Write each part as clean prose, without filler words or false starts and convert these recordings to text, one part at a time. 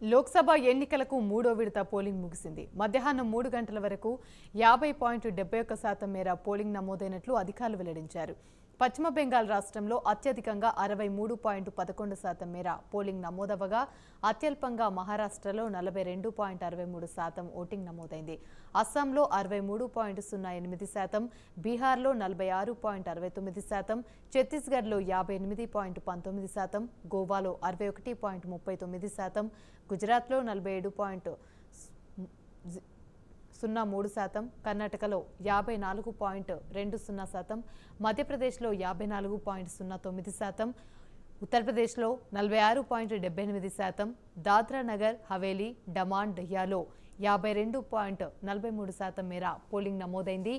లోక్సభ ఎన్నికలకు మూడో విడత పోలింగ్ ముగిసింది. మధ్యాహ్నం 3 గంటల వరకు 50.71% మేర పోలింగ్ నమోదైనట్లు అధికారులు వెల్లడించారు. పశ్చిమ బెంగాల్ రాష్ట్రంలో అత్యధికంగా 63.11% మేర పోలింగ్ నమోదవగా అత్యల్పంగా మహారాష్ట్రలో 42.63% ఓటింగ్ నమోదైంది. అస్సాంలో 63.08%, బీహార్లో 46.69%, ఛత్తీస్గఢ్లో 58.19%, గోవాలో 61.39%, గుజరాత్లో 47.03%, కర్ణాటకలో 54.20%, మధ్యప్రదేశ్లో 54.09%, ఉత్తరప్రదేశ్లో 46.78%, దాద్రా నగర్ హవేలీ, డమాన్ డయ్యాలో 52.43% మేర పోలింగ్ నమోదైంది.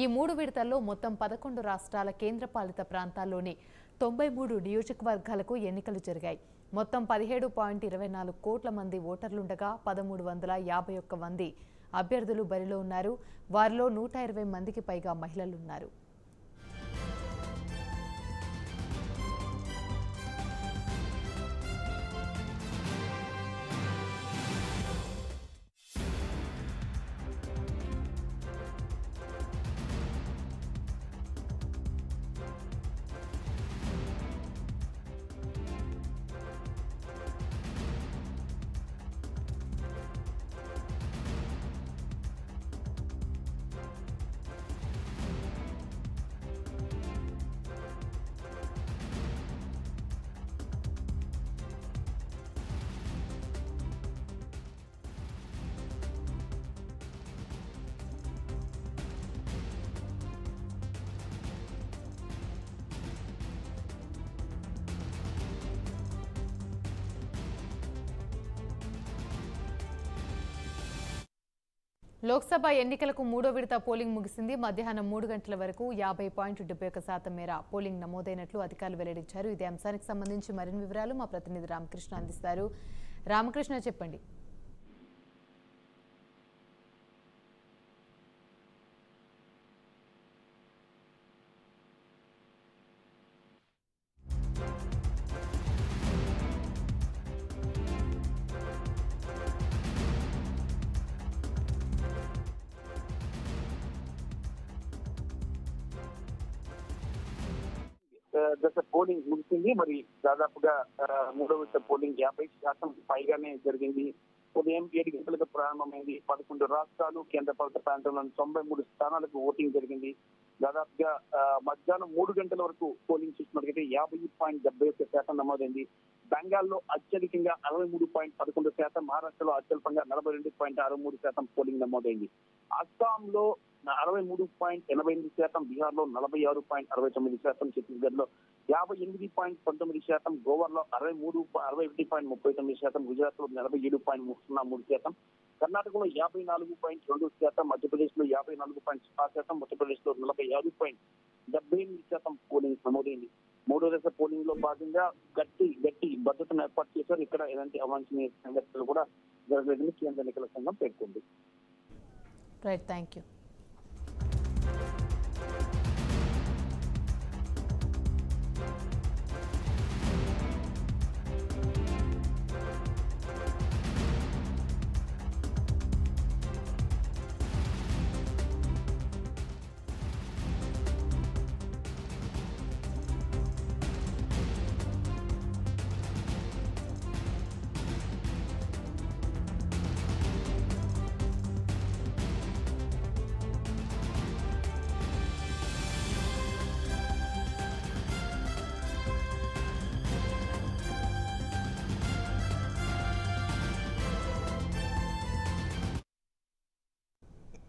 ఈ 3 విడతల్లో మొత్తం 11 రాష్ట్రాల కేంద్రపాలిత ప్రాంతాల్లోని 93 నియోజకవర్గాలకు ఎన్నికలు జరిగాయి. మొత్తం 17.24 కోట్ల మంది ఓటర్లుండగా 1351 మంది అభ్యర్థులు బరిలో ఉన్నారు. వారిలో 120 మందికి పైగా మహిళలున్నారు. లోక్సభ ఎన్నికలకు మూడో విడత పోలింగ్ ముగిసింది. మధ్యాహ్నం 3 గంటల వరకు 50.71% మేర పోలింగ్ నమోదైనట్లు అధికారులు వెల్లడించారు. ఇదే అంశానికి సంబంధించి మరిన్ని వివరాలు మా ప్రతినిధి రామకృష్ణ అందిస్తారు. రామకృష్ణ, చెప్పండి. దశ పోలింగ్ ముగిసింది. మరి దాదాపుగా మూడవ విడత పోలింగ్ 50% పైగానే జరిగింది. ఉదయం 7 గంటలకు ప్రారంభమైంది. 11 రాష్ట్రాలు కేంద్రపాలిత ప్రాంతంలోని 93 స్థానాలకు ఓటింగ్ జరిగింది. దాదాపుగా మధ్యాహ్నం 3 గంటల వరకు పోలింగ్ చూసినట్లయితే 50.71% నమోదైంది. బెంగాల్లో అత్యధికంగా 63.11%, మహారాష్ట్రలో అత్యల్పంగా 42.63% పోలింగ్ నమోదైంది. అస్సాంలో 63.88%, బీహార్లో 46.69%, ఛత్తీస్గఢ్ లో 58.19%, గోవాలో 61.39%, గుజరాత్ లో 47.03%, కర్ణాటకలో 54.2%, మధ్యప్రదేశ్ లో 54.6%, ఉత్తరప్రదేశ్ లో 46.78% పోలింగ్ నమోదైంది. మూడో దశ పోలింగ్ లో భాగంగా గట్టి భద్రతను ఏర్పాటు చేశారు. ఇక్కడ ఎలాంటి అవాంఛనీయ సంఘటనలు కూడా జరగలేదని కేంద్ర ఎన్నికల సంఘం పేర్కొంది. Right, thank you.